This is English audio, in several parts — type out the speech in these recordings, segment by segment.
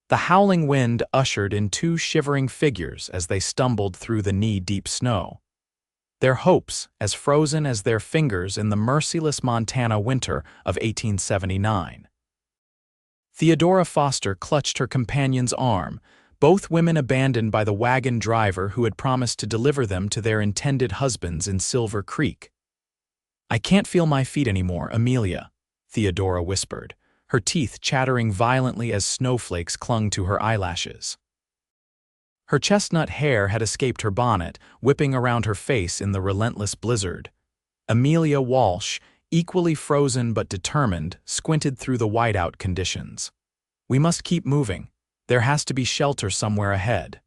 The howling wind ushered in two shivering figures as they stumbled through the knee-deep snow. Their hopes as frozen as their fingers in the merciless Montana winter of 1879. Theodora Foster clutched her companion's arm, both women abandoned by the wagon driver who had promised to deliver them to their intended husbands in Silver Creek. "I can't feel my feet anymore, Amelia," Theodora whispered, her teeth chattering violently as snowflakes clung to her eyelashes. Her chestnut hair had escaped her bonnet, whipping around her face in the relentless blizzard. Amelia Walsh, equally frozen but determined, squinted through the whiteout conditions. "We must keep moving. There has to be shelter somewhere ahead."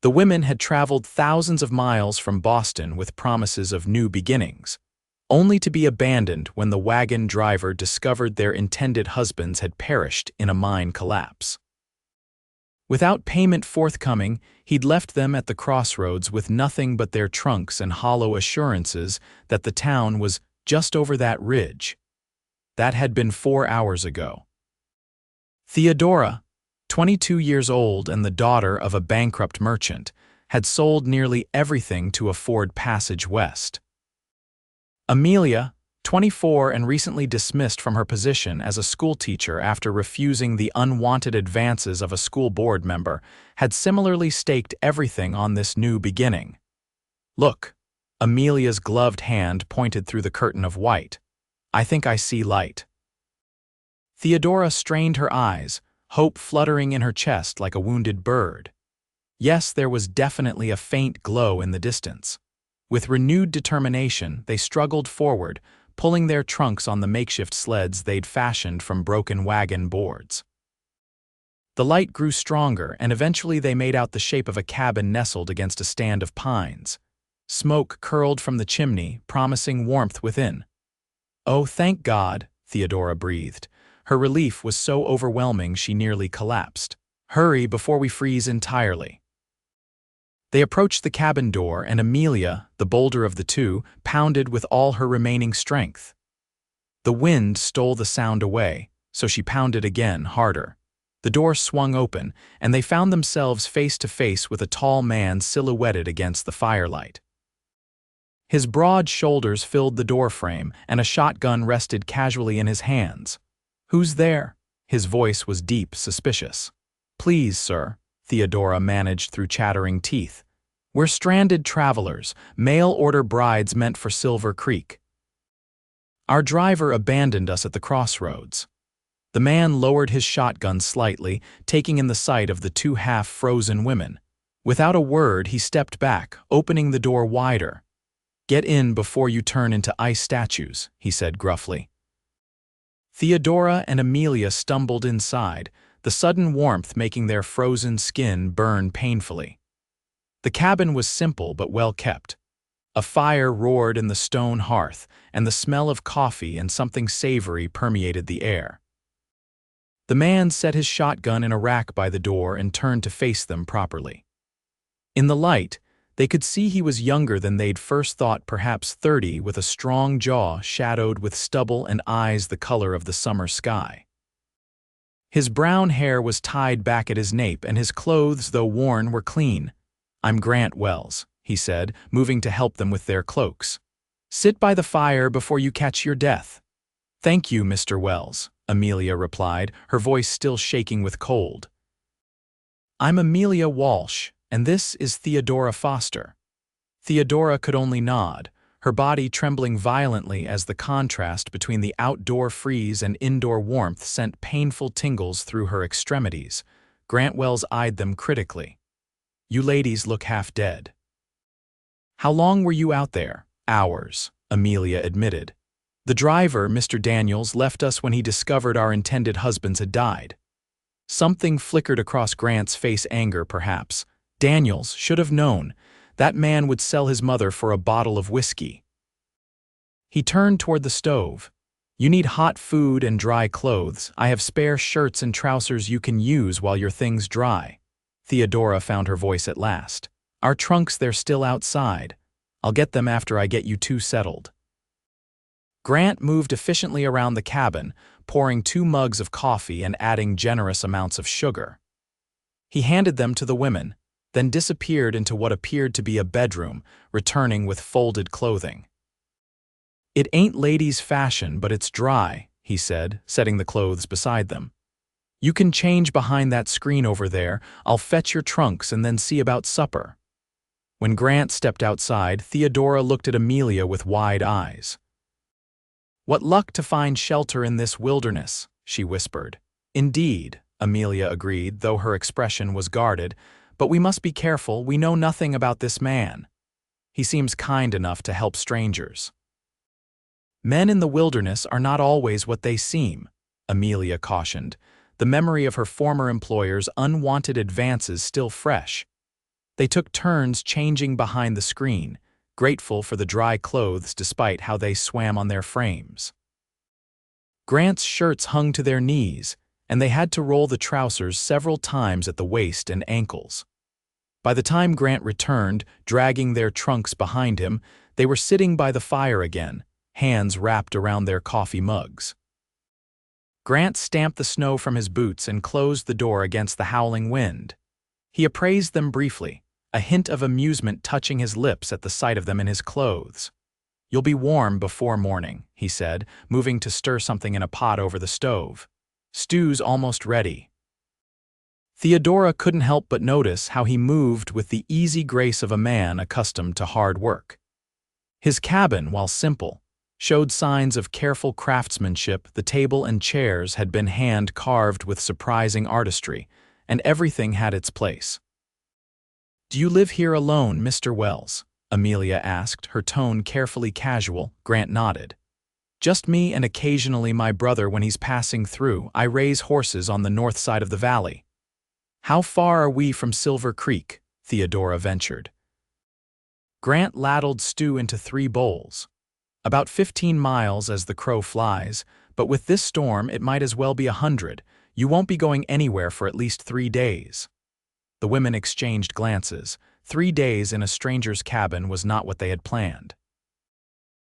The women had traveled thousands of miles from Boston with promises of new beginnings, only to be abandoned when the wagon driver discovered their intended husbands had perished in a mine collapse. Without payment forthcoming, he'd left them at the crossroads with nothing but their trunks and hollow assurances that the town was just over that ridge. That had been 4 hours ago. Theodora, 22 years old and the daughter of a bankrupt merchant, had sold nearly everything to afford passage west. Amelia, 24 and recently dismissed from her position as a schoolteacher after refusing the unwanted advances of a school board member, had similarly staked everything on this new beginning. "Look," Amelia's gloved hand pointed through the curtain of white. "I think I see light." Theodora strained her eyes, hope fluttering in her chest like a wounded bird. Yes, there was definitely a faint glow in the distance. With renewed determination, they struggled forward, pulling their trunks on the makeshift sleds they'd fashioned from broken wagon boards. The light grew stronger, and eventually they made out the shape of a cabin nestled against a stand of pines. Smoke curled from the chimney, promising warmth within. "Oh, thank God," Theodora breathed. Her relief was so overwhelming she nearly collapsed. "Hurry before we freeze entirely." They approached the cabin door, and Amelia, the bolder of the two, pounded with all her remaining strength. The wind stole the sound away, so she pounded again, harder. The door swung open, and they found themselves face to face with a tall man silhouetted against the firelight. His broad shoulders filled the doorframe, and a shotgun rested casually in his hands. "Who's there?" His voice was deep, suspicious. "Please, sir," Theodora managed through chattering teeth. "We're stranded travelers, mail-order brides meant for Silver Creek. Our driver abandoned us at the crossroads." The man lowered his shotgun slightly, taking in the sight of the two half-frozen women. Without a word, he stepped back, opening the door wider. "Get in before you turn into ice statues," he said gruffly. Theodora and Amelia stumbled inside, the sudden warmth making their frozen skin burn painfully. The cabin was simple but well kept. A fire roared in the stone hearth, and the smell of coffee and something savory permeated the air. The man set his shotgun in a rack by the door and turned to face them properly. In the light, they could see he was younger than they'd first thought, perhaps 30, with a strong jaw shadowed with stubble and eyes the color of the summer sky. His brown hair was tied back at his nape, and his clothes, though worn, were clean. "I'm Grant Wells," he said, moving to help them with their cloaks. "Sit by the fire before you catch your death." "Thank you, Mr. Wells," Amelia replied, her voice still shaking with cold. "I'm Amelia Walsh, and this is Theodora Foster." Theodora could only nod, her body trembling violently as the contrast between the outdoor freeze and indoor warmth sent painful tingles through her extremities. Grant Wells eyed them critically. "You ladies look half dead." "How long were you out there?" "Hours," Amelia admitted. "The driver, Mr. Daniels, left us when he discovered our intended husbands had died." Something flickered across Grant's face, anger perhaps. Daniels should have known. That man would sell his mother for a bottle of whiskey. He turned toward the stove. "You need hot food and dry clothes. I have spare shirts and trousers you can use while your things dry." Theodora found her voice at last. "Our trunks, they're still outside. I'll get them after I get you two settled." Grant moved efficiently around the cabin, pouring 2 mugs of coffee and adding generous amounts of sugar. He handed them to the women, then disappeared into what appeared to be a bedroom, returning with folded clothing. "It ain't ladies' fashion, but it's dry," he said, setting the clothes beside them. "You can change behind that screen over there. I'll fetch your trunks and then see about supper." When Grant stepped outside, Theodora looked at Amelia with wide eyes. "What luck to find shelter in this wilderness," she whispered. "Indeed," Amelia agreed, though her expression was guarded, "but we must be careful. We know nothing about this man. He seems kind enough to help strangers." "Men in the wilderness are not always what they seem," Amelia cautioned, the memory of her former employer's unwanted advances still fresh. They took turns changing behind the screen, grateful for the dry clothes despite how they swam on their frames. Grant's shirts hung to their knees, and they had to roll the trousers several times at the waist and ankles. By the time Grant returned, dragging their trunks behind him, they were sitting by the fire again, hands wrapped around their coffee mugs. Grant stamped the snow from his boots and closed the door against the howling wind. He appraised them briefly, a hint of amusement touching his lips at the sight of them in his clothes. "You'll be warm before morning," he said, moving to stir something in a pot over the stove. "Stew's almost ready." Theodora couldn't help but notice how he moved with the easy grace of a man accustomed to hard work. His cabin, while simple, showed signs of careful craftsmanship. The table and chairs had been hand-carved with surprising artistry, and everything had its place. "Do you live here alone, Mr. Wells?" Amelia asked, her tone carefully casual. Grant nodded. "Just me and occasionally my brother when he's passing through. I raise horses on the north side of the valley." "How far are we from Silver Creek?" Theodora ventured. Grant ladled stew into 3 bowls. "About 15 miles as the crow flies, but with this storm it might as well be 100. You won't be going anywhere for at least 3 days. The women exchanged glances. 3 days in a stranger's cabin was not what they had planned.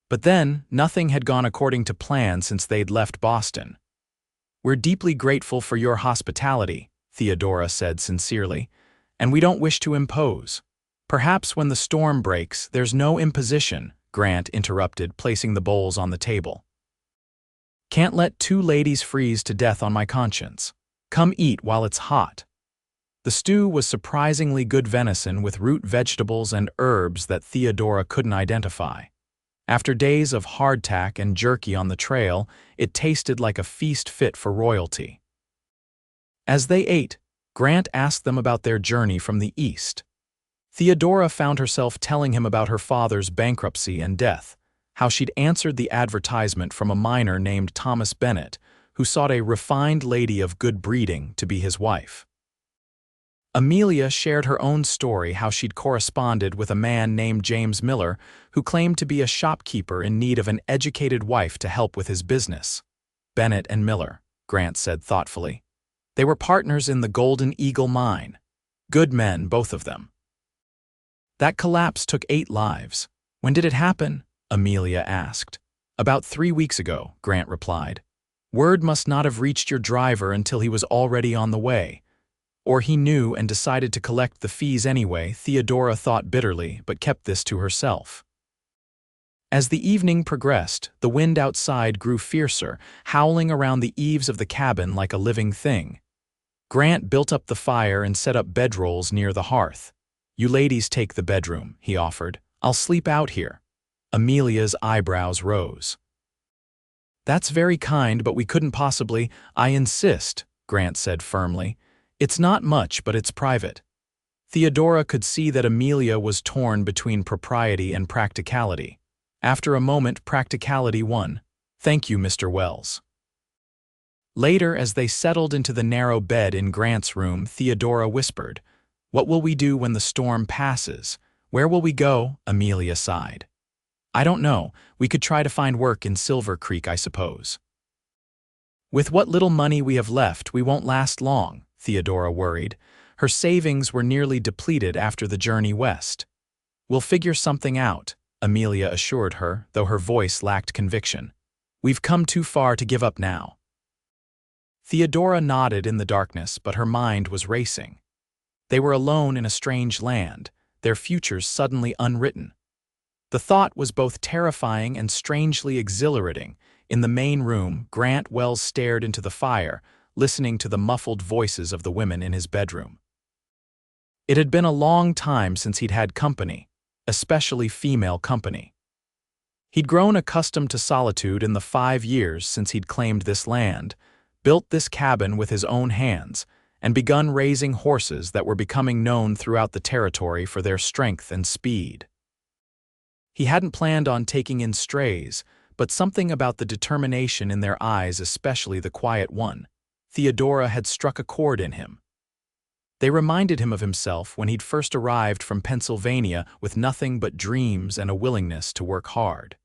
But then, nothing had gone according to plan since they'd left Boston. "We're deeply grateful for your hospitality," Theodora said sincerely, "and we don't wish to impose." "Perhaps when the storm breaks, there's no imposition," Grant interrupted, placing the bowls on the table. "Can't let 2 ladies freeze to death on my conscience. Come eat while it's hot." The stew was surprisingly good venison with root vegetables and herbs that Theodora couldn't identify. After days of hardtack and jerky on the trail, it tasted like a feast fit for royalty. As they ate, Grant asked them about their journey from the east. Theodora found herself telling him about her father's bankruptcy and death, how she'd answered the advertisement from a miner named Thomas Bennett, who sought a refined lady of good breeding to be his wife. Amelia shared her own story, how she'd corresponded with a man named James Miller, who claimed to be a shopkeeper in need of an educated wife to help with his business. "Bennett and Miller," Grant said thoughtfully. "They were partners in the Golden Eagle mine. Good men, both of them." "That collapse took 8 lives. When did it happen?" Amelia asked. "About 3 weeks ago," Grant replied. "Word must not have reached your driver until he was already on the way. Or he knew and decided to collect the fees anyway," Theodora thought bitterly, but kept this to herself. As the evening progressed, the wind outside grew fiercer, howling around the eaves of the cabin like a living thing. Grant built up the fire and set up bedrolls near the hearth. "You ladies take the bedroom," he offered. "I'll sleep out here." Amelia's eyebrows rose. "That's very kind, but we couldn't possibly—" "I insist," Grant said firmly. "It's not much, but it's private." Theodora could see that Amelia was torn between propriety and practicality. After a moment, practicality won. "Thank you, Mr. Wells." Later, as they settled into the narrow bed in Grant's room, Theodora whispered, "What will we do when the storm passes? Where will we go?" Amelia sighed. "I don't know. We could try to find work in Silver Creek, I suppose." "With what little money we have left, we won't last long," Theodora worried. Her savings were nearly depleted after the journey west. "We'll figure something out," Amelia assured her, though her voice lacked conviction. "We've come too far to give up now." Theodora nodded in the darkness, but her mind was racing. They were alone in a strange land, their futures suddenly unwritten. The thought was both terrifying and strangely exhilarating. In the main room, Grant Wells stared into the fire, listening to the muffled voices of the women in his bedroom. It had been a long time since he'd had company, especially female company. He'd grown accustomed to solitude in the 5 years since he'd claimed this land, built this cabin with his own hands, and begun raising horses that were becoming known throughout the territory for their strength and speed. He hadn't planned on taking in strays, but something about the determination in their eyes, especially the quiet one, Theodora, had struck a chord in him. They reminded him of himself when he'd first arrived from Pennsylvania with nothing but dreams and a willingness to work hard.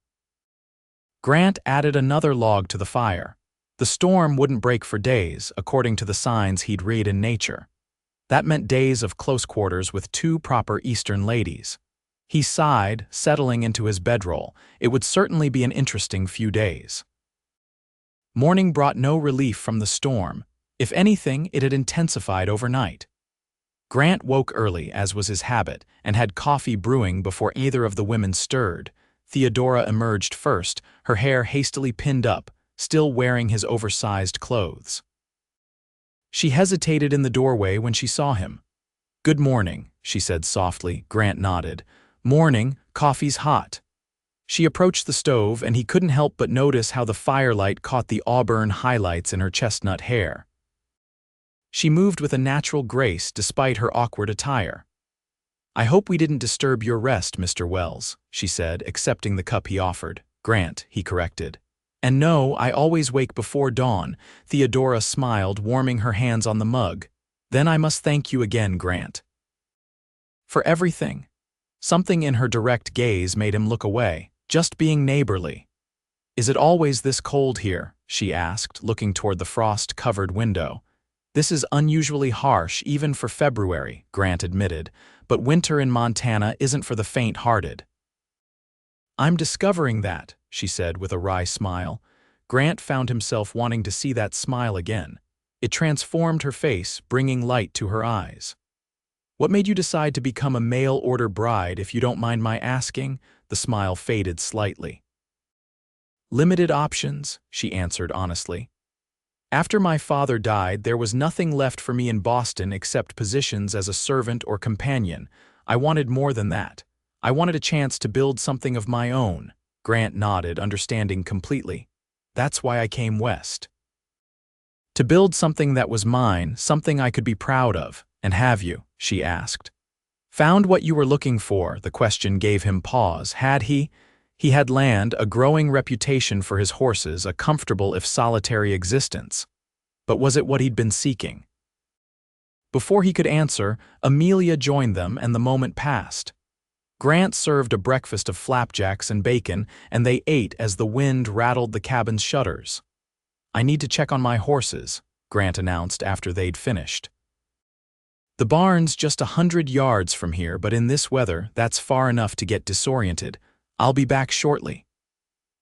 Grant added another log to the fire. The storm wouldn't break for days, according to the signs he'd read in nature. That meant days of close quarters with 2 proper Eastern ladies. He sighed, settling into his bedroll. It would certainly be an interesting few days. Morning brought no relief from the storm. If anything, it had intensified overnight. Grant woke early, as was his habit, and had coffee brewing before either of the women stirred. Theodora emerged first, her hair hastily pinned up, still wearing his oversized clothes. She hesitated in the doorway when she saw him. "Good morning," she said softly. Grant nodded. "Morning, coffee's hot." She approached the stove, and he couldn't help but notice how the firelight caught the auburn highlights in her chestnut hair. She moved with a natural grace despite her awkward attire. "I hope we didn't disturb your rest, Mr. Wells," she said, accepting the cup he offered. "Grant," he corrected. "And no, I always wake before dawn." Theodora smiled, warming her hands on the mug. "Then I must thank you again, Grant." "For everything." Something in her direct gaze made him look away. "Just being neighborly." "Is it always this cold here?" she asked, looking toward the frost-covered window. "This is unusually harsh, even for February," Grant admitted, "but winter in Montana isn't for the faint-hearted." "I'm discovering that," she said with a wry smile. Grant found himself wanting to see that smile again. It transformed her face, bringing light to her eyes. "What made you decide to become a mail-order bride, if you don't mind my asking?" The smile faded slightly. "Limited options," she answered honestly. "After my father died, there was nothing left for me in Boston except positions as a servant or companion. I wanted more than that. I wanted a chance to build something of my own." Grant nodded, understanding completely. "That's why I came west. To build something that was mine, something I could be proud of. And have you?" she asked. "Found what you were looking for?" The question gave him pause. Had he? He had land, a growing reputation for his horses, a comfortable if solitary existence. But was it what he'd been seeking? Before he could answer, Amelia joined them, and the moment passed. Grant served a breakfast of flapjacks and bacon, and they ate as the wind rattled the cabin's shutters. "I need to check on my horses," Grant announced after they'd finished. "The barn's just 100 yards from here, but in this weather, that's far enough to get disoriented. I'll be back shortly."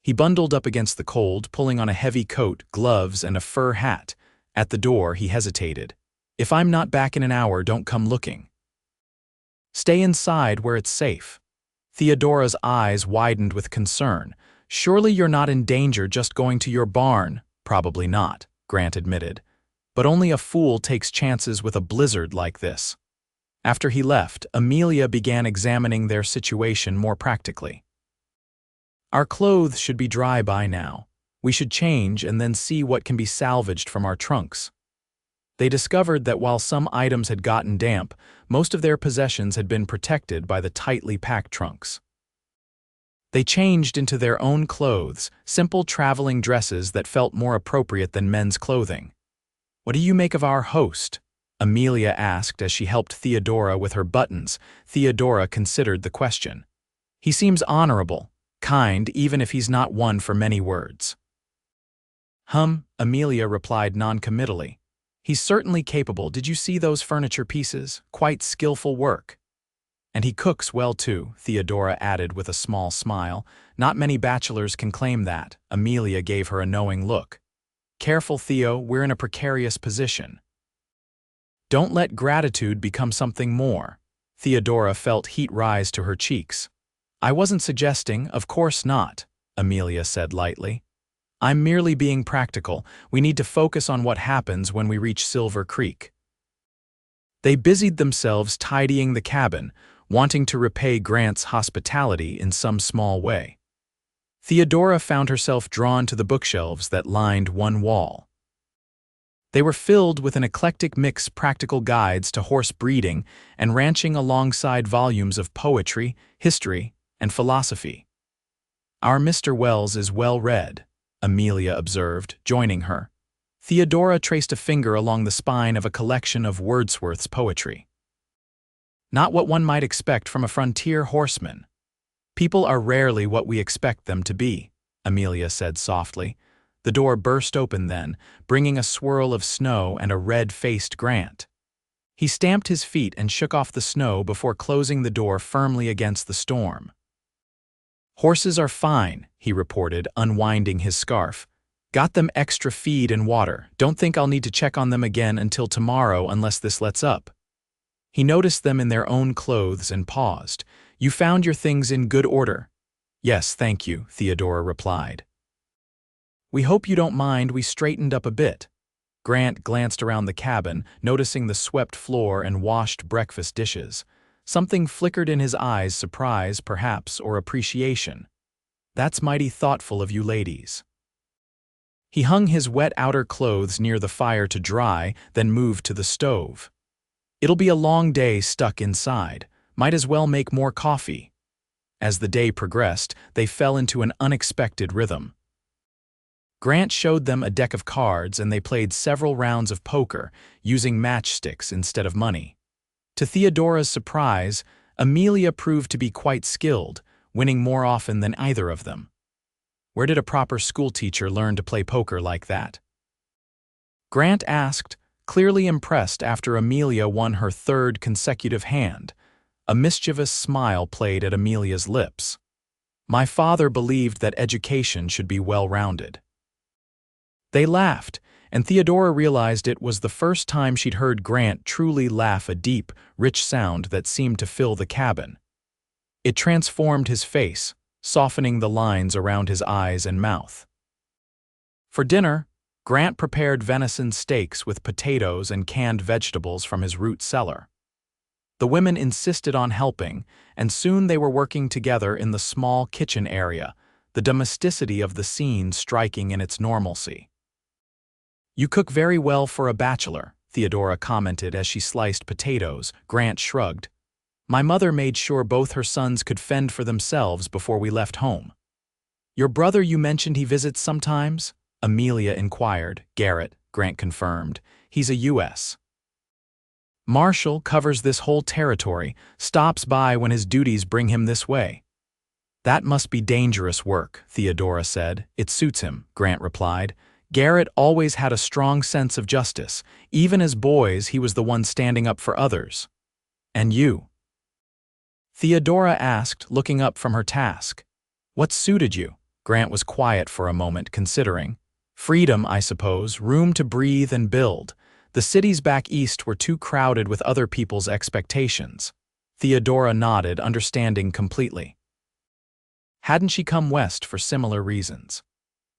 He bundled up against the cold, pulling on a heavy coat, gloves, and a fur hat. At the door, he hesitated. "If I'm not back in an hour, don't come looking." "Stay inside where it's safe." Theodora's eyes widened with concern. "Surely you're not in danger just going to your barn?" "Probably not," Grant admitted. "But only a fool takes chances with a blizzard like this." After he left, Amelia began examining their situation more practically. "Our clothes should be dry by now. We should change and then see what can be salvaged from our trunks." They discovered that while some items had gotten damp, most of their possessions had been protected by the tightly packed trunks. They changed into their own clothes, simple traveling dresses that felt more appropriate than men's clothing. "What do you make of our host?" Amelia asked as she helped Theodora with her buttons. Theodora considered the question. "He seems honorable, kind, even if he's not one for many words." Amelia replied noncommittally. "He's certainly capable. Did you see those furniture pieces? Quite skillful work." "And he cooks well too," Theodora added with a small smile. "Not many bachelors can claim that." Amelia gave her a knowing look. Careful, Theo, we're in a precarious position. Don't let gratitude become something more. Theodora felt heat rise to her cheeks. I wasn't suggesting, of course not, Amelia said lightly. I'm merely being practical. We need to focus on what happens when we reach Silver Creek. They busied themselves tidying the cabin, wanting to repay Grant's hospitality in some small way. Theodora found herself drawn to the bookshelves that lined one wall. They were filled with an eclectic mix of practical guides to horse breeding and ranching alongside volumes of poetry, history, and philosophy. Our Mr. Wells is well read, Amelia observed, joining her. Theodora traced a finger along the spine of a collection of Wordsworth's poetry. Not what one might expect from a frontier horseman. People are rarely what we expect them to be, Amelia said softly. The door burst open then, bringing a swirl of snow and a red-faced Grant. He stamped his feet and shook off the snow before closing the door firmly against the storm. Horses are fine, he reported, unwinding his scarf. Got them extra feed and water. Don't think I'll need to check on them again until tomorrow unless this lets up. He noticed them in their own clothes and paused. You found your things in good order? Yes, thank you, Theodora replied. We hope you don't mind we straightened up a bit. Grant glanced around the cabin, noticing the swept floor and washed breakfast dishes. Something flickered in his eyes, surprise, perhaps, or appreciation. That's mighty thoughtful of you ladies. He hung his wet outer clothes near the fire to dry, then moved to the stove. It'll be a long day stuck inside. Might as well make more coffee. As the day progressed, they fell into an unexpected rhythm. Grant showed them a deck of cards and they played several rounds of poker, using matchsticks instead of money. To Theodora's surprise, Amelia proved to be quite skilled, winning more often than either of them. Where did a proper schoolteacher learn to play poker like that? Grant asked, clearly impressed after Amelia won her third consecutive hand. A mischievous smile played at Amelia's lips. My father believed that education should be well-rounded. They laughed, and Theodora realized it was the first time she'd heard Grant truly laugh, a deep, rich sound that seemed to fill the cabin. It transformed his face, softening the lines around his eyes and mouth. For dinner, Grant prepared venison steaks with potatoes and canned vegetables from his root cellar. The women insisted on helping, and soon they were working together in the small kitchen area, the domesticity of the scene striking in its normalcy. You cook very well for a bachelor, Theodora commented as she sliced potatoes. Grant shrugged. My mother made sure both her sons could fend for themselves before we left home. Your brother, you mentioned he visits sometimes? Amelia inquired. Garrett, Grant confirmed. He's a U.S. Marshal, covers this whole territory, stops by when his duties bring him this way. That must be dangerous work, Theodora said. It suits him, Grant replied. Garrett always had a strong sense of justice. Even as boys, he was the one standing up for others. And you? Theodora asked, looking up from her task. What suited you? Grant was quiet for a moment, considering. Freedom, I suppose, room to breathe and build. The cities back east were too crowded with other people's expectations. Theodora nodded, understanding completely. Hadn't she come west for similar reasons?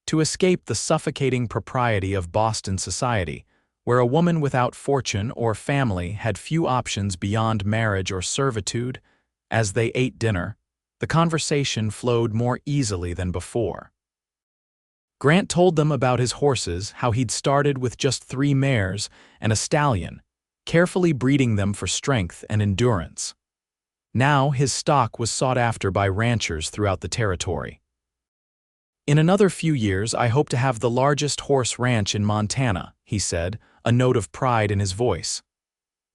To escape the suffocating propriety of Boston society, where a woman without fortune or family had few options beyond marriage or servitude. As they ate dinner, the conversation flowed more easily than before. Grant told them about his horses, how he'd started with just 3 mares and a stallion, carefully breeding them for strength and endurance. Now his stock was sought after by ranchers throughout the territory. In another few years, I hope to have the largest horse ranch in Montana, he said, a note of pride in his voice.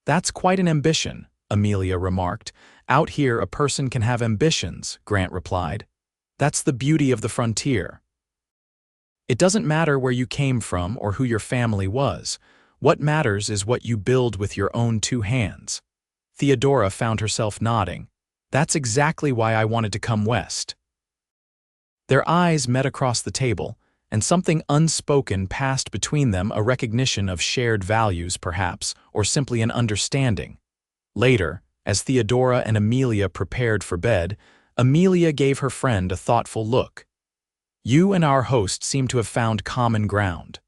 That's quite an ambition, Amelia remarked. Out here, a person can have ambitions, Grant replied. That's the beauty of the frontier. It doesn't matter where you came from or who your family was. What matters is what you build with your own 2 hands. Theodora found herself nodding. That's exactly why I wanted to come west. Their eyes met across the table, and something unspoken passed between them, a recognition of shared values, perhaps, or simply an understanding. Later, as Theodora and Amelia prepared for bed, Amelia gave her friend a thoughtful look. "You and our host seem to have found common ground."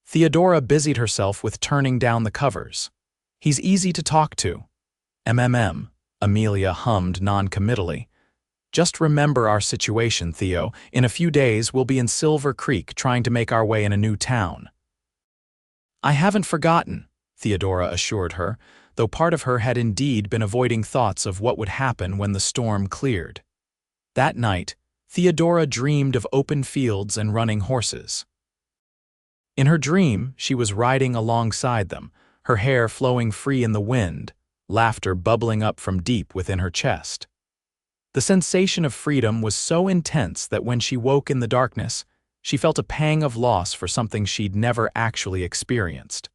Theodora busied herself with turning down the covers. "He's easy to talk to." Amelia hummed non-committally. "Just remember our situation, Theo. In a few days, we'll be in Silver Creek trying to make our way in a new town." "I haven't forgotten," Theodora assured her, though part of her had indeed been avoiding thoughts of what would happen when the storm cleared. That night, Theodora dreamed of open fields and running horses. In her dream, she was riding alongside them, her hair flowing free in the wind, laughter bubbling up from deep within her chest. The sensation of freedom was so intense that when she woke in the darkness, she felt a pang of loss for something she'd never actually experienced.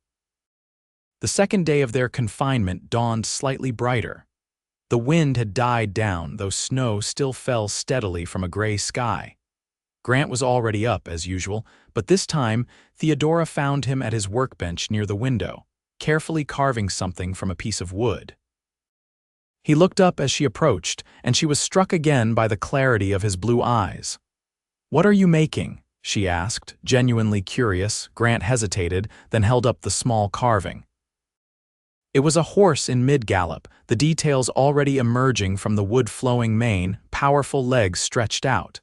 The second day of their confinement dawned slightly brighter. The wind had died down, though snow still fell steadily from a gray sky. Grant was already up, as usual, but this time Theodora found him at his workbench near the window, carefully carving something from a piece of wood. He looked up as she approached, and she was struck again by the clarity of his blue eyes. "What are you making?" she asked, genuinely curious. Grant hesitated, then held up the small carving. It was a horse in mid-gallop, the details already emerging from the wood-flowing mane, powerful legs stretched out.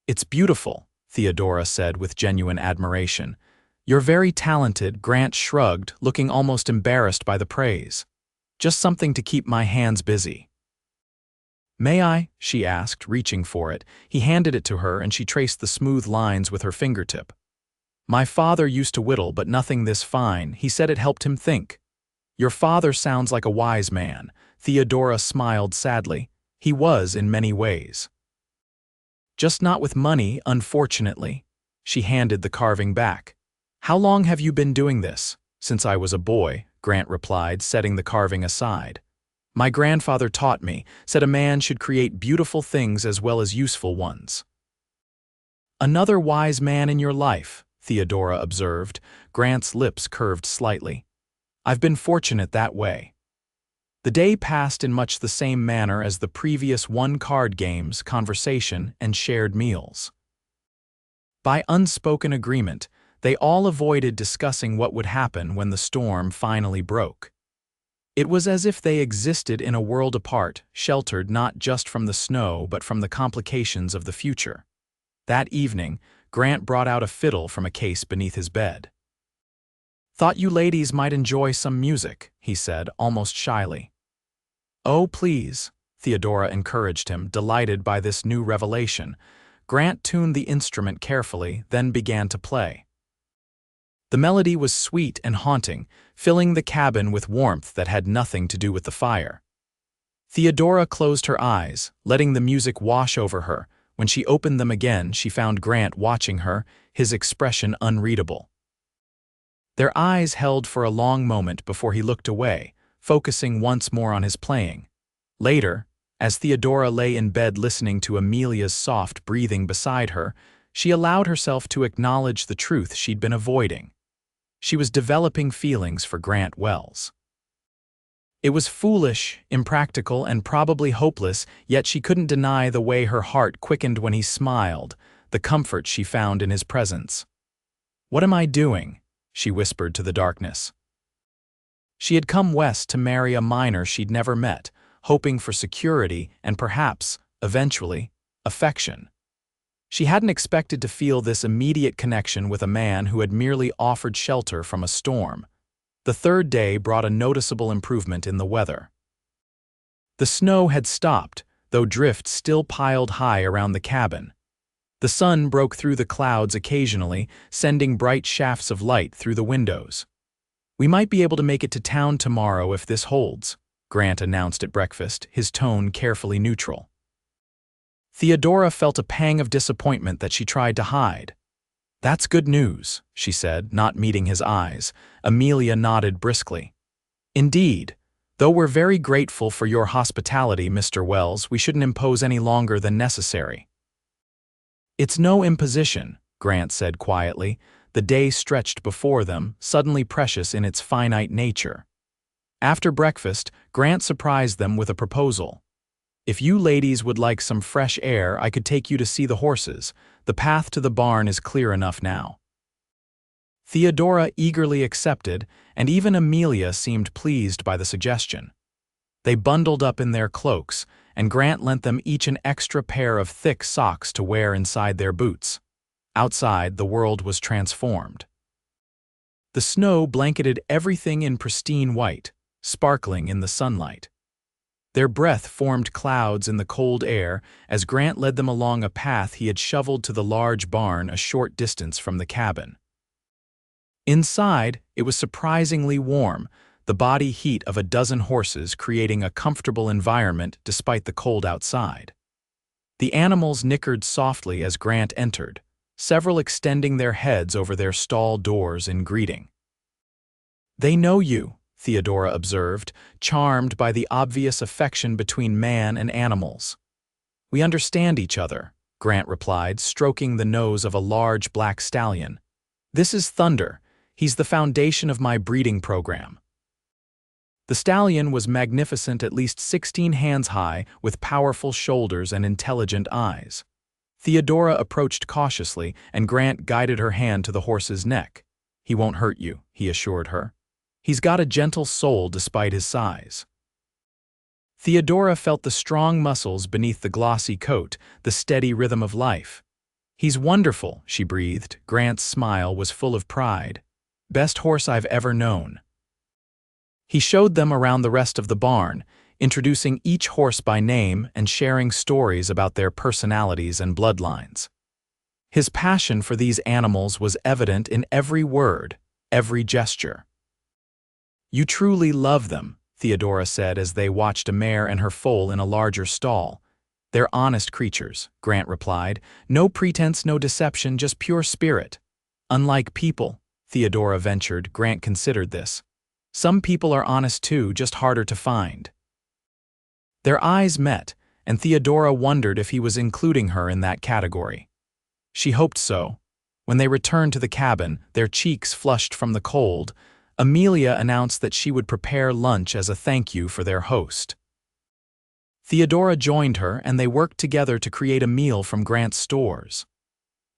"It's beautiful," Theodora said with genuine admiration. "You're very talented," Grant shrugged, looking almost embarrassed by the praise. "Just something to keep my hands busy." "May I?" she asked, reaching for it. He handed it to her and she traced the smooth lines with her fingertip. "My father used to whittle, but nothing this fine. He said it helped him think." "Your father sounds like a wise man." Theodora smiled sadly. "He was in many ways. Just not with money, unfortunately." She handed the carving back. "How long have you been doing this?" "Since I was a boy," Grant replied, setting the carving aside. "My grandfather taught me, said a man should create beautiful things as well as useful ones." "Another wise man in your life," Theodora observed. Grant's lips curved slightly. "I've been fortunate that way." The day passed in much the same manner as the previous one-card games, conversation, and shared meals. By unspoken agreement, they all avoided discussing what would happen when the storm finally broke. It was as if they existed in a world apart, sheltered not just from the snow but from the complications of the future. That evening, Grant brought out a fiddle from a case beneath his bed. "Thought you ladies might enjoy some music," he said, almost shyly. "Oh, please," Theodora encouraged him, delighted by this new revelation. Grant tuned the instrument carefully, then began to play. The melody was sweet and haunting, filling the cabin with warmth that had nothing to do with the fire. Theodora closed her eyes, letting the music wash over her. When she opened them again, she found Grant watching her, his expression unreadable. Their eyes held for a long moment before he looked away, focusing once more on his playing. Later, as Theodora lay in bed listening to Amelia's soft breathing beside her, she allowed herself to acknowledge the truth she'd been avoiding. She was developing feelings for Grant Wells. It was foolish, impractical, and probably hopeless, yet she couldn't deny the way her heart quickened when he smiled, the comfort she found in his presence. "What am I doing?" she whispered to the darkness. She had come west to marry a miner she'd never met, hoping for security and perhaps, eventually, affection. She hadn't expected to feel this immediate connection with a man who had merely offered shelter from a storm. The third day brought a noticeable improvement in the weather. The snow had stopped, though drifts still piled high around the cabin. The sun broke through the clouds occasionally, sending bright shafts of light through the windows. "We might be able to make it to town tomorrow if this holds," Grant announced at breakfast, his tone carefully neutral. Theodora felt a pang of disappointment that she tried to hide. "That's good news," she said, not meeting his eyes. Amelia nodded briskly. "Indeed. Though we're very grateful for your hospitality, Mr. Wells, we shouldn't impose any longer than necessary." "It's no imposition," Grant said quietly. The day stretched before them, suddenly precious in its finite nature. After breakfast, Grant surprised them with a proposal. "If you ladies would like some fresh air, I could take you to see the horses. The path to the barn is clear enough now." Theodora eagerly accepted, and even Amelia seemed pleased by the suggestion. They bundled up in their cloaks, and Grant lent them each an extra pair of thick socks to wear inside their boots. Outside, the world was transformed. The snow blanketed everything in pristine white, sparkling in the sunlight. Their breath formed clouds in the cold air as Grant led them along a path he had shoveled to the large barn a short distance from the cabin. Inside, it was surprisingly warm, the body heat of a dozen horses creating a comfortable environment despite the cold outside. The animals nickered softly as Grant entered, several extending their heads over their stall doors in greeting. "They know you," Theodora observed, charmed by the obvious affection between man and animals. "We understand each other," Grant replied, stroking the nose of a large black stallion. "This is Thunder. He's the foundation of my breeding program." The stallion was magnificent, at least 16 hands high, with powerful shoulders and intelligent eyes. Theodora approached cautiously, and Grant guided her hand to the horse's neck. "He won't hurt you," he assured her. "He's got a gentle soul despite his size." Theodora felt the strong muscles beneath the glossy coat, the steady rhythm of life. "He's wonderful," she breathed. Grant's smile was full of pride. "Best horse I've ever known." He showed them around the rest of the barn, introducing each horse by name and sharing stories about their personalities and bloodlines. His passion for these animals was evident in every word, every gesture. "You truly love them," Theodora said as they watched a mare and her foal in a larger stall. "They're honest creatures," Grant replied. "No pretense, no deception, just pure spirit." "Unlike people," Theodora ventured. Grant considered this. "Some people are honest too, just harder to find." Their eyes met, and Theodora wondered if he was including her in that category. She hoped so. When they returned to the cabin, their cheeks flushed from the cold, Amelia announced that she would prepare lunch as a thank you for their host. Theodora joined her, and they worked together to create a meal from Grant's stores.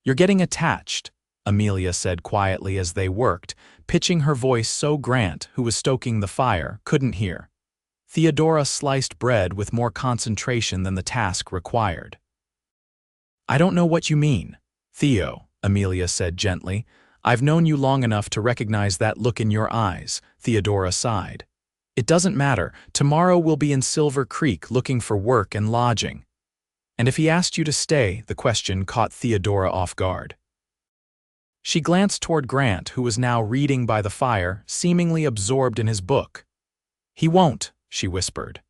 "You're getting attached," Amelia said quietly as they worked, pitching her voice so Grant, who was stoking the fire, couldn't hear. Theodora sliced bread with more concentration than the task required. "I don't know what you mean, Theo," Amelia said gently. "I've known you long enough to recognize that look in your eyes," Theodora sighed. "It doesn't matter. Tomorrow we'll be in Silver Creek looking for work and lodging." "And if he asked you to stay?" The question caught Theodora off guard. She glanced toward Grant, who was now reading by the fire, seemingly absorbed in his book. "He won't," she whispered.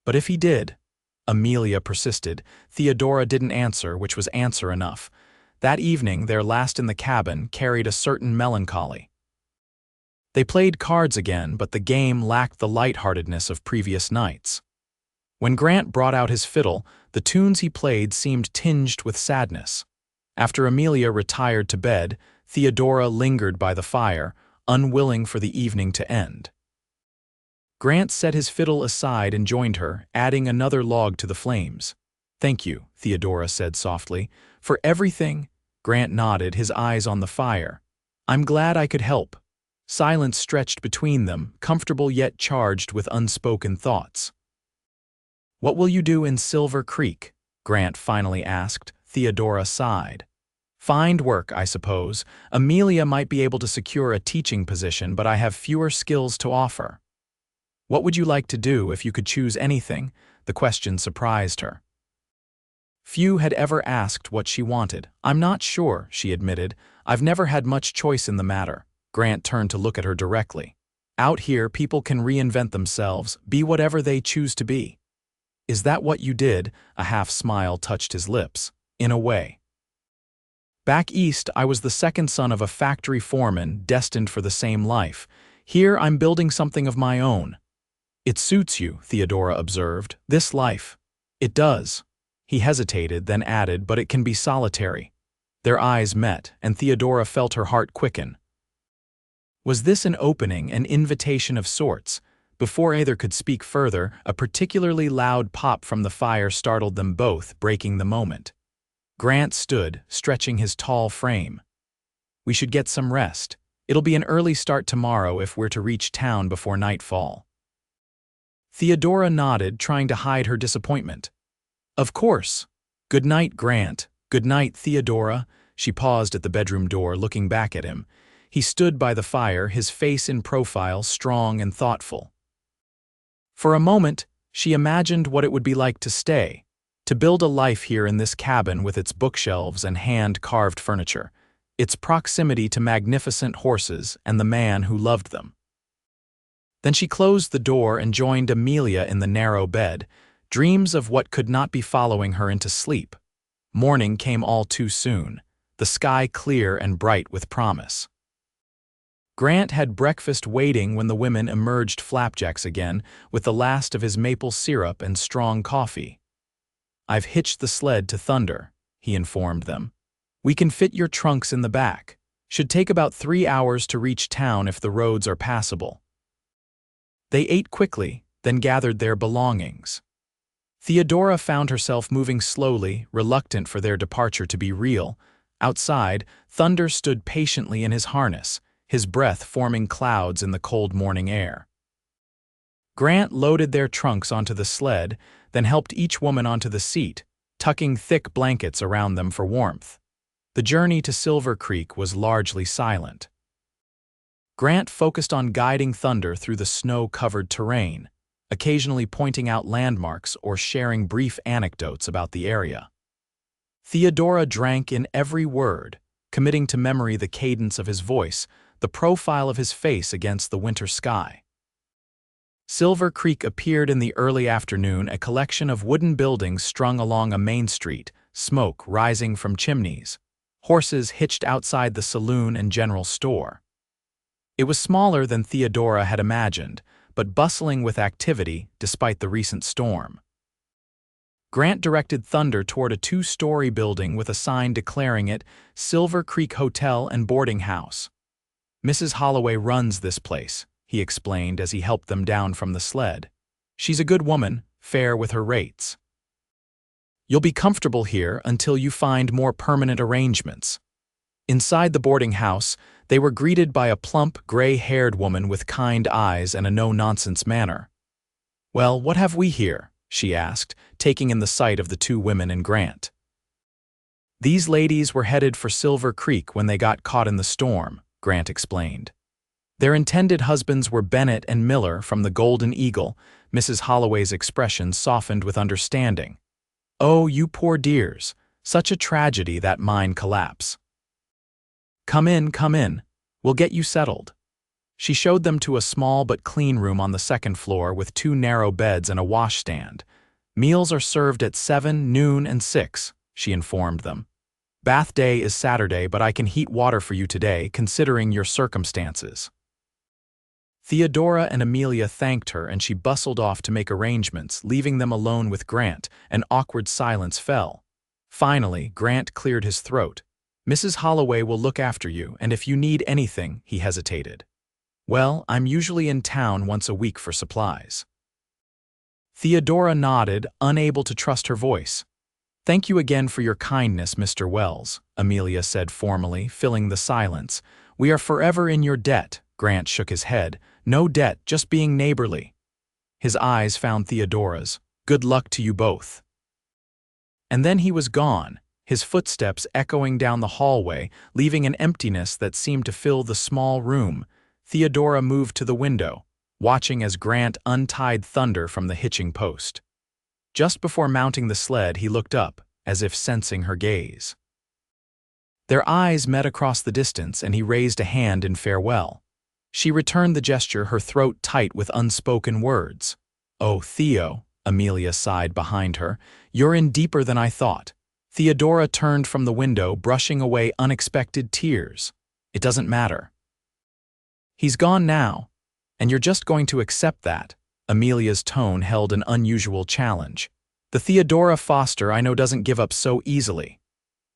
"But if he did?" Amelia persisted. Theodora didn't answer, which was answer enough. That evening, their last in the cabin carried a certain melancholy. They played cards again, but the game lacked the lightheartedness of previous nights. When Grant brought out his fiddle, the tunes he played seemed tinged with sadness. After Amelia retired to bed, Theodora lingered by the fire, unwilling for the evening to end. Grant set his fiddle aside and joined her, adding another log to the flames. "Thank you," Theodora said softly. "For everything?" Grant nodded, his eyes on the fire. "I'm glad I could help." Silence stretched between them, comfortable yet charged with unspoken thoughts. "What will you do in Silver Creek?" Grant finally asked. Theodora sighed. "Find work, I suppose. Amelia might be able to secure a teaching position, but I have fewer skills to offer." "What would you like to do if you could choose anything?" The question surprised her. Few had ever asked what she wanted. "I'm not sure," she admitted. "I've never had much choice in the matter." Grant turned to look at her directly. "Out here, people can reinvent themselves, be whatever they choose to be." "Is that what you did?" A half-smile touched his lips. "In a way. Back east, I was the second son of a factory foreman destined for the same life. Here, I'm building something of my own." "It suits you," Theodora observed. "This life." "It does." He hesitated, then added, "But it can be solitary." Their eyes met, and Theodora felt her heart quicken. Was this an opening, an invitation of sorts? Before either could speak further, a particularly loud pop from the fire startled them both, breaking the moment. Grant stood, stretching his tall frame. "We should get some rest. It'll be an early start tomorrow if we're to reach town before nightfall." Theodora nodded, trying to hide her disappointment. "Of course. Good night, Grant. Good night, Theodora." She paused at the bedroom door, looking back at him. He stood by the fire, his face in profile, strong and thoughtful. For a moment, she imagined what it would be like to stay, to build a life here in this cabin with its bookshelves and hand-carved furniture, its proximity to magnificent horses and the man who loved them. Then she closed the door and joined Amelia in the narrow bed, dreams of what could not be following her into sleep. Morning came all too soon, the sky clear and bright with promise. Grant had breakfast waiting when the women emerged, flapjacks again, with the last of his maple syrup and strong coffee. "I've hitched the sled to Thunder," he informed them. "We can fit your trunks in the back. Should take about 3 hours to reach town if the roads are passable." They ate quickly, then gathered their belongings. Theodora found herself moving slowly, reluctant for their departure to be real. Outside, Thunder stood patiently in his harness, his breath forming clouds in the cold morning air. Grant loaded their trunks onto the sled, then helped each woman onto the seat, tucking thick blankets around them for warmth. The journey to Silver Creek was largely silent. Grant focused on guiding Thunder through the snow-covered terrain, occasionally pointing out landmarks or sharing brief anecdotes about the area. Theodora drank in every word, committing to memory the cadence of his voice, the profile of his face against the winter sky. Silver Creek appeared in the early afternoon, a collection of wooden buildings strung along a main street, smoke rising from chimneys, horses hitched outside the saloon and general store. It was smaller than Theodora had imagined, but bustling with activity despite the recent storm. Grant directed Thunder toward a 2-story building with a sign declaring it Silver Creek Hotel and Boarding House. "Mrs. Holloway runs this place," he explained as he helped them down from the sled. "She's a good woman, fair with her rates. You'll be comfortable here until you find more permanent arrangements." Inside the boarding house, they were greeted by a plump, gray-haired woman with kind eyes and a no-nonsense manner. "Well, what have we here?" she asked, taking in the sight of the 2 women and Grant. "These ladies were headed for Silver Creek when they got caught in the storm," Grant explained. "Their intended husbands were Bennett and Miller from the Golden Eagle." Mrs. Holloway's expression softened with understanding. "Oh, you poor dears. Such a tragedy, that mine collapse. Come in, come in. We'll get you settled." She showed them to a small but clean room on the 2nd floor with 2 narrow beds and a washstand. "Meals are served at 7, noon, and 6, she informed them. "Bath day is Saturday, but I can heat water for you today, considering your circumstances." Theodora and Amelia thanked her, and she bustled off to make arrangements, leaving them alone with Grant. An awkward silence fell. Finally, Grant cleared his throat. "Mrs. Holloway will look after you, and if you need anything," he hesitated. "Well, I'm usually in town once a week for supplies." Theodora nodded, unable to trust her voice. "Thank you again for your kindness, Mr. Wells," Amelia said formally, filling the silence. "We are forever in your debt." Grant shook his head. "No debt, just being neighborly." His eyes found Theodora's. "Good luck to you both." And then he was gone, his footsteps echoing down the hallway, leaving an emptiness that seemed to fill the small room. Theodora moved to the window, watching as Grant untied Thunder from the hitching post. Just before mounting the sled, he looked up, as if sensing her gaze. Their eyes met across the distance, and he raised a hand in farewell. She returned the gesture, her throat tight with unspoken words. "Oh, Theo," Amelia sighed behind her, "you're in deeper than I thought." Theodora turned from the window, brushing away unexpected tears. "It doesn't matter. He's gone now, and you're just going to accept that." Amelia's tone held an unusual challenge. "The Theodora Foster I know doesn't give up so easily."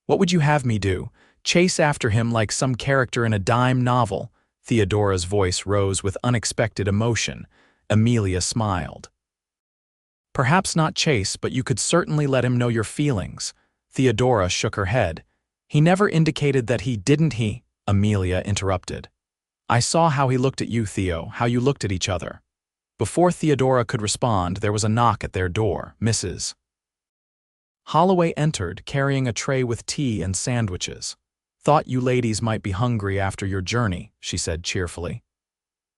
"What would you have me do?" chase after him like some character in a dime novel. Theodora's voice rose with unexpected emotion. Amelia smiled. Perhaps not chase, but you could certainly let him know your feelings. Theodora shook her head. He never indicated that he didn't he? Amelia interrupted. I saw how he looked at you, Theo, how you looked at each other. Before Theodora could respond, there was a knock at their door. Mrs. Holloway entered, carrying a tray with tea and sandwiches. Thought you ladies might be hungry after your journey, she said cheerfully.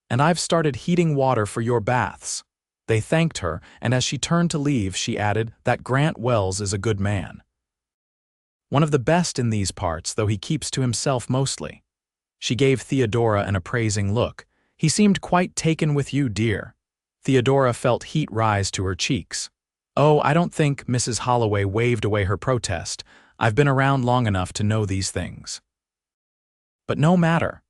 And I've started heating water for your baths. They thanked her, and as she turned to leave, she added that Grant Wells is a good man. One of the best in these parts, though he keeps to himself mostly. She gave Theodora an appraising look. He seemed quite taken with you, dear. Theodora felt heat rise to her cheeks. Oh, I don't think, Mrs. Holloway waved away her protest. I've been around long enough to know these things. But no matter.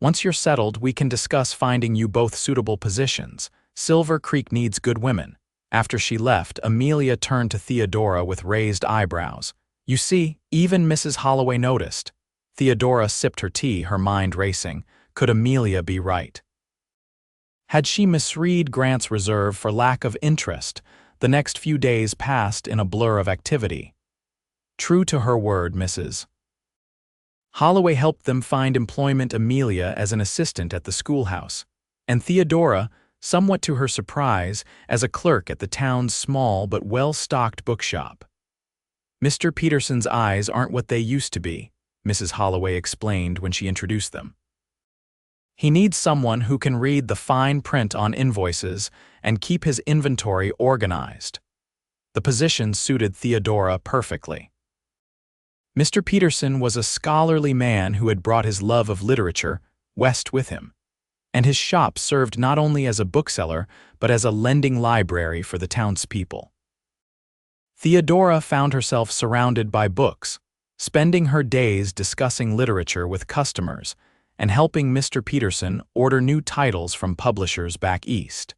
Once you're settled, we can discuss finding you both suitable positions. Silver Creek needs good women. After she left, Amelia turned to Theodora with raised eyebrows. You see, even Mrs. Holloway noticed. Theodora sipped her tea, her mind racing. Could Amelia be right? Had she misread Grant's reserve for lack of interest? The next few days passed in a blur of activity. True to her word, Mrs. Holloway helped them find employment Amelia as an assistant at the schoolhouse, and Theodora, somewhat to her surprise, as a clerk at the town's small but well-stocked bookshop. Mr. Peterson's eyes aren't what they used to be, Mrs. Holloway explained when she introduced them. He needs someone who can read the fine print on invoices and keep his inventory organized. The position suited Theodora perfectly. Mr. Peterson was a scholarly man who had brought his love of literature west with him, and his shop served not only as a bookseller but as a lending library for the townspeople. Theodora found herself surrounded by books, spending her days discussing literature with customers and helping Mr. Peterson order new titles from publishers back east.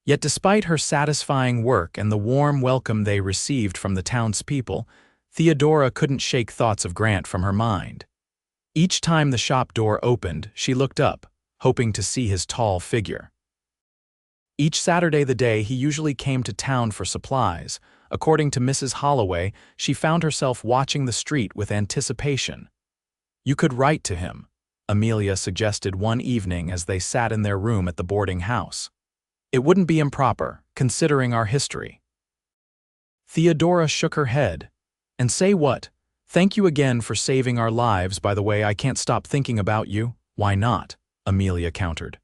Yet despite her satisfying work and the warm welcome they received from the townspeople, Theodora couldn't shake thoughts of Grant from her mind. Each time the shop door opened, she looked up, hoping to see his tall figure. Each Saturday the day he usually came to town for supplies, according to Mrs. Holloway, she found herself watching the street with anticipation. You could write to him, Amelia suggested one evening as they sat in their room at the boarding house. It wouldn't be improper, considering our history. Theodora shook her head. And say what? Thank you again for saving our lives, by the way. I can't stop thinking about you. Why not? Amelia countered.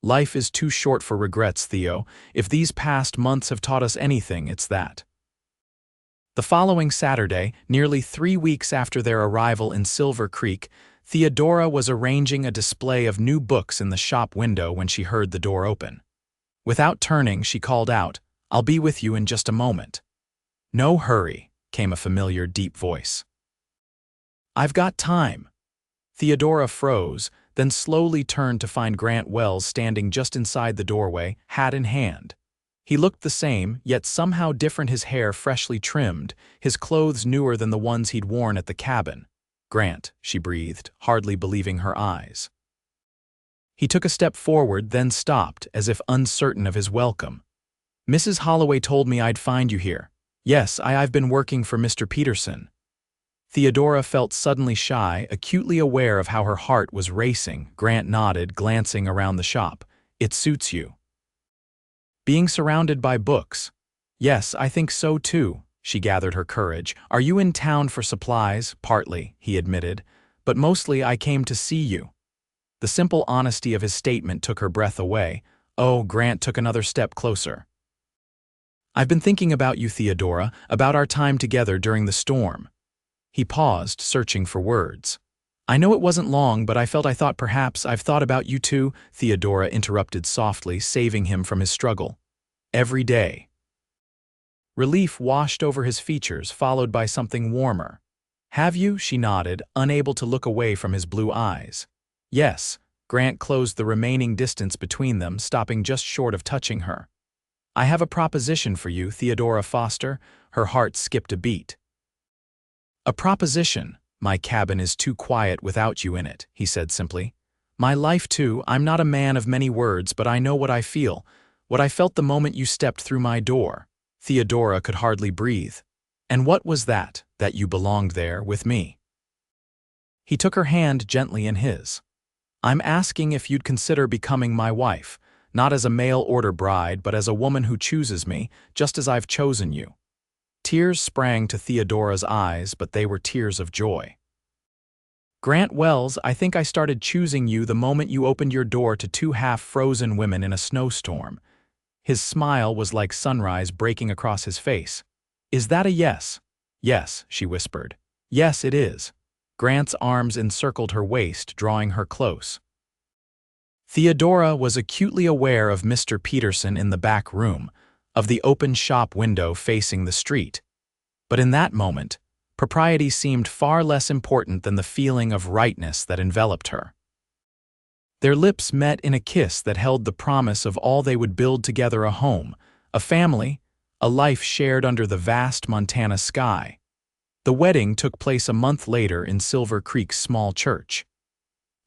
Life is too short for regrets, Theo. If these past months have taught us anything, it's that. The following Saturday, nearly 3 weeks after their arrival in Silver Creek, Theodora was arranging a display of new books in the shop window when she heard the door open. Without turning, she called out, I'll be with you in just a moment. No hurry, came a familiar deep voice. I've got time. Theodora froze, then slowly turned to find Grant Wells standing just inside the doorway, hat in hand. He looked the same, yet somehow different, his hair freshly trimmed, his clothes newer than the ones he'd worn at the cabin. Grant, she breathed, hardly believing her eyes. He took a step forward, then stopped, as if uncertain of his welcome. Mrs. Holloway told me I'd find you here. Yes, I've been working for Mr. Peterson. Theodora felt suddenly shy, acutely aware of how her heart was racing. Grant nodded, glancing around the shop. It suits you. Being surrounded by books. Yes, I think so too. She gathered her courage. Are you in town for supplies? Partly, he admitted. But mostly I came to see you. The simple honesty of his statement took her breath away. Oh, Grant took another step closer. I've been thinking about you, Theodora, about our time together during the storm. He paused, searching for words. I know it wasn't long, but I thought perhaps I've thought about you too, Theodora interrupted softly, saving him from his struggle. Every day. Relief washed over his features, followed by something warmer. Have you? She nodded, unable to look away from his blue eyes. Yes. Grant closed the remaining distance between them, stopping just short of touching her. I have a proposition for you, Theodora Foster. Her heart skipped a beat. A proposition, "My cabin is too quiet without you in it," he said simply. "My life too. I'm not a man of many words, but I know what I feel, what I felt the moment you stepped through my door." Theodora could hardly breathe. "And what was that you belonged there with me?" He took her hand gently in his. "I'm asking if you'd consider becoming my wife, not as a mail-order bride, but as a woman who chooses me, just as I've chosen you." Tears sprang to Theodora's eyes, but they were tears of joy. "Grant Wells, I think I started choosing you the moment you opened your door to two half-frozen women in a snowstorm." His smile was like sunrise breaking across his face. "Is that a yes?" "Yes," she whispered. "Yes, it is." Grant's arms encircled her waist, drawing her close. Theodora was acutely aware of Mr. Peterson in the back room, of the open shop window facing the street. But in that moment, propriety seemed far less important than the feeling of rightness that enveloped her. Their lips met in a kiss that held the promise of all they would build together: a home, a family, a life shared under the vast Montana sky. The wedding took place a month later in Silver Creek's small church.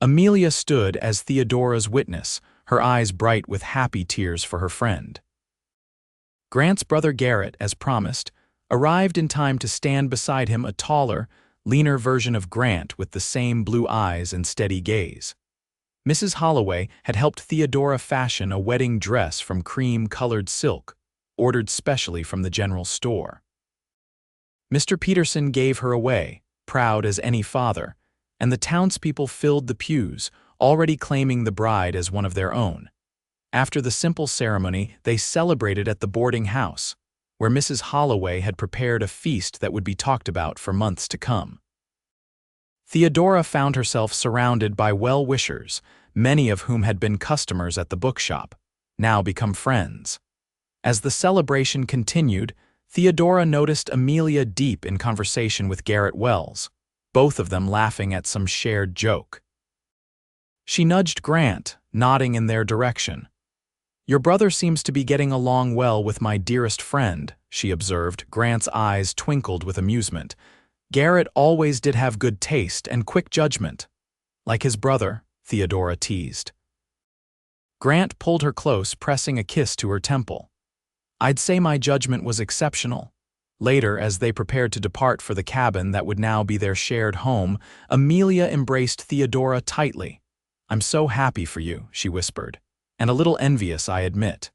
Amelia stood as Theodora's witness, her eyes bright with happy tears for her friend. Grant's brother Garrett, as promised, arrived in time to stand beside him, a taller, leaner version of Grant with the same blue eyes and steady gaze. Mrs. Holloway had helped Theodora fashion a wedding dress from cream-colored silk, ordered specially from the general store. Mr. Peterson gave her away, proud as any father, and the townspeople filled the pews, already claiming the bride as one of their own. After the simple ceremony, they celebrated at the boarding house, where Mrs. Holloway had prepared a feast that would be talked about for months to come. Theodora found herself surrounded by well-wishers, many of whom had been customers at the bookshop, now become friends. As the celebration continued, Theodora noticed Amelia deep in conversation with Garrett Wells, both of them laughing at some shared joke. She nudged Grant, nodding in their direction. "Your brother seems to be getting along well with my dearest friend," she observed. Grant's eyes twinkled with amusement. "Garrett always did have good taste and quick judgment." "Like his brother," Theodora teased. Grant pulled her close, pressing a kiss to her temple. "I'd say my judgment was exceptional." Later, as they prepared to depart for the cabin that would now be their shared home, Amelia embraced Theodora tightly. "I'm so happy for you," she whispered, "and a little envious, I admit."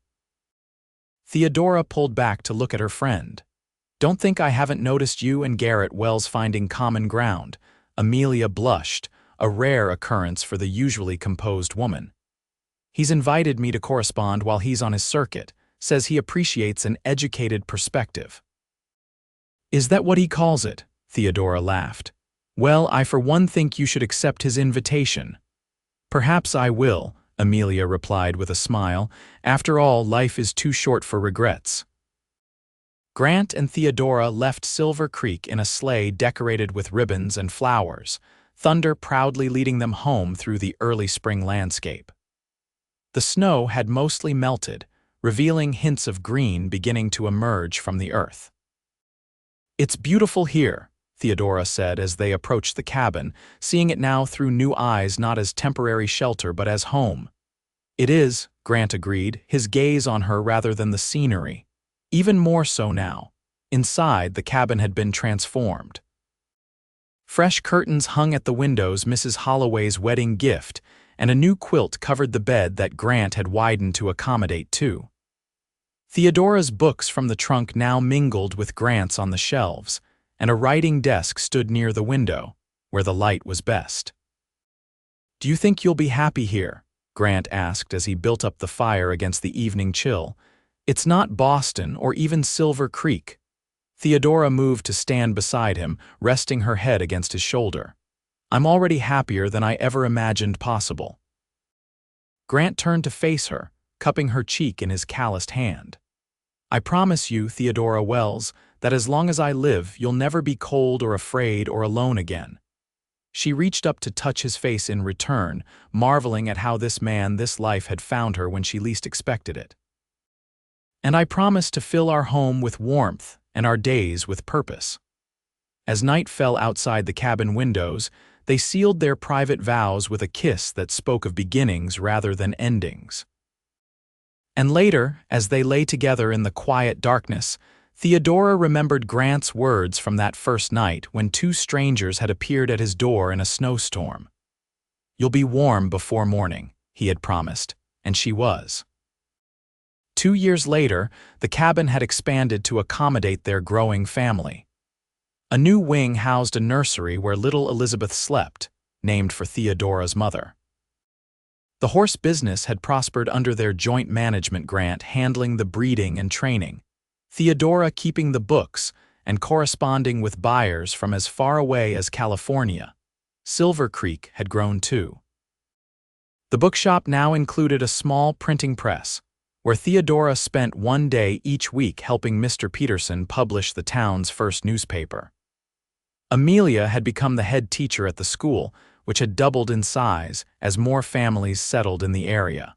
Theodora pulled back to look at her friend. "Don't think I haven't noticed you and Garrett Wells finding common ground." Amelia blushed, a rare occurrence for the usually composed woman. "He's invited me to correspond while he's on his circuit, says he appreciates an educated perspective." "Is that what he calls it?" Theodora laughed. "Well, I for one think you should accept his invitation." "Perhaps I will," Amelia replied with a smile. "After all, life is too short for regrets." Grant and Theodora left Silver Creek in a sleigh decorated with ribbons and flowers, thunder proudly leading them home through the early spring landscape. The snow had mostly melted, revealing hints of green beginning to emerge from the earth. "It's beautiful here," Theodora said as they approached the cabin, seeing it now through new eyes, not as temporary shelter but as home. "It is," Grant agreed, his gaze on her rather than the scenery. Even more so now. Inside, the cabin had been transformed. Fresh curtains hung at the windows, Mrs. Holloway's wedding gift, and a new quilt covered the bed that Grant had widened to accommodate two. Theodora's books from the trunk now mingled with Grant's on the shelves, and a writing desk stood near the window, where the light was best. "Do you think you'll be happy here?" Grant asked as he built up the fire against the evening chill. "It's not Boston or even Silver Creek." Theodora moved to stand beside him, resting her head against his shoulder. "I'm already happier than I ever imagined possible." Grant turned to face her, cupping her cheek in his calloused hand. "I promise you, Theodora Wells, that as long as I live, you'll never be cold or afraid or alone again." She reached up to touch his face in return, marveling at how this man, this life had found her when she least expected it. "And I promise to fill our home with warmth and our days with purpose." As night fell outside the cabin windows, they sealed their private vows with a kiss that spoke of beginnings rather than endings. And later, as they lay together in the quiet darkness, Theodora remembered Grant's words from that first night when two strangers had appeared at his door in a snowstorm. "You'll be warm before morning," he had promised, and she was. 2 years later, the cabin had expanded to accommodate their growing family. A new wing housed a nursery where little Elizabeth slept, named for Theodora's mother. The horse business had prospered under their joint management, Grant handling the breeding and training, Theodora keeping the books and corresponding with buyers from as far away as California. Silver Creek had grown too. The bookshop now included a small printing press, where Theodora spent one day each week helping Mr. Peterson publish the town's first newspaper. Amelia had become the head teacher at the school, which had doubled in size as more families settled in the area.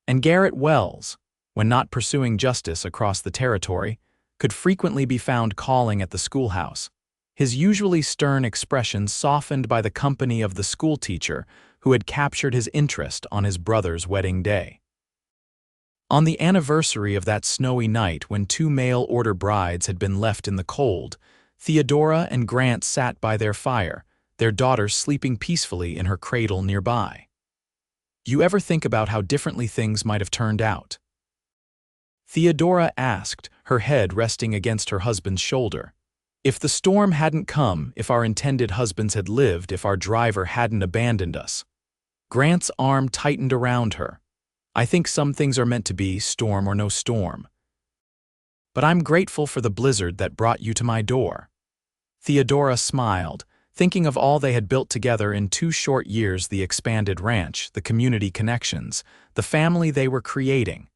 And Garrett Wells, when not pursuing justice across the territory, could frequently be found calling at the schoolhouse, his usually stern expression softened by the company of the schoolteacher who had captured his interest on his brother's wedding day. On the anniversary of that snowy night when 2 mail-order brides had been left in the cold, Theodora and Grant sat by their fire, their daughter sleeping peacefully in her cradle nearby. "You ever think about how differently things might have turned out?" Theodora asked, her head resting against her husband's shoulder. "If the storm hadn't come, if our intended husbands had lived, if our driver hadn't abandoned us." Grant's arm tightened around her. "I think some things are meant to be, storm or no storm. But I'm grateful for the blizzard that brought you to my door." Theodora smiled, thinking of all they had built together in 2 short years, the expanded ranch, the community connections, the family they were creating.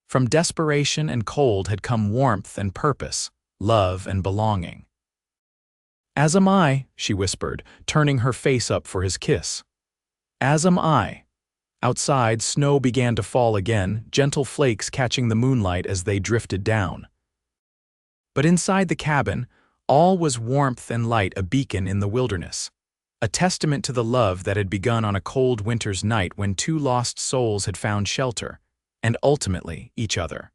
From desperation and cold had come warmth and purpose, love and belonging. "As am I," she whispered, turning her face up for his kiss. "As am I." Outside, snow began to fall again, gentle flakes catching the moonlight as they drifted down. But inside the cabin, all was warmth and light, a beacon in the wilderness, a testament to the love that had begun on a cold winter's night when 2 lost souls had found shelter, and ultimately each other.